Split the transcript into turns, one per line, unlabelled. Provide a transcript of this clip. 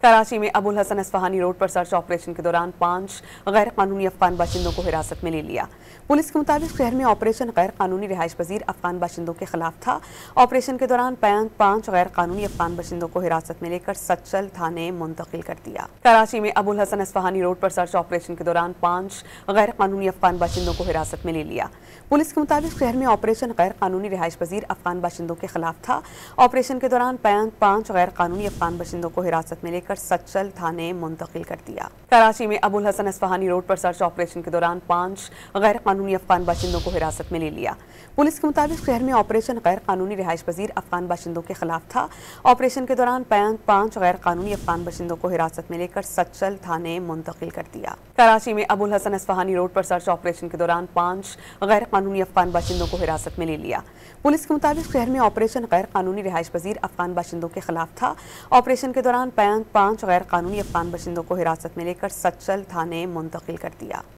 कराची में अबुल हसन अस्फहानी रोड पर search operation के दौरान 5 गैर कानूनी अफगान बाशिंदों को हिरासत में ले लिया। पुलिस के मुताबिक शहर में ऑपरेशन गैर कानूनी रिहाइश पजीर अफगान बाशिंदों के खिलाफ था। ऑपरेशन के दौरान 5 गैर कानूनी अफगान बाशिंदों को हिरासत में लेकर सच्चल थाने मुंतकिल कर दिया। कराची में अबुल हसन अस्फहानी रोड पर सर्च ऑपरेशन के दौरान 5 गैर कानूनी अफगान बाशिंदों को हिरासत में ले लिया। पुलिस के मुताबिक शहर में ऑपरेशन गैर कानूनी रिहाइश पजीर अफगान बाशिंदों के खिलाफ था। ऑपरेशन के दौरान 5 गैर कानूनी अफगान बाशिंदों को हिरासत में लेकर सच्चल थाने मुंतकिल कर दिया। कराची में अबुल हसन अस्फहानी रोड पर सर्च ऑपरेशन के दौरान 5 गैर कानूनी अफगान बाशिंदों को हिरासत में ले लिया। पुलिस के मुताबिक शहर में ऑपरेशन गैर कानूनी रिहाइश पजीर अफगान बाशिंदों के खिलाफ था। ऑपरेशन के दौरान 5 गैर कानूनी अफगान बाशिंदों को हिरासत में लेकर सच्चल थाने मुंतकिल कर दिया। कराची में अबुल हसन अस्फहानी रोड पर सर्च ऑपरेशन के दौरान 5 गैर कानूनी अफगान बाशिंदों को हिरासत में ले लिया। पुलिस के मुताबिक शहर में ऑपरेशन गैर कानूनी रिहाइश पजीर अफगान बाशिंदों के खिलाफ था। ऑपरेशन के दौरान 5 गैर कानूनी अफगान बाशिंदों को हिरासत में लेकर सच्चल थाने मुंतकिल कर दिया।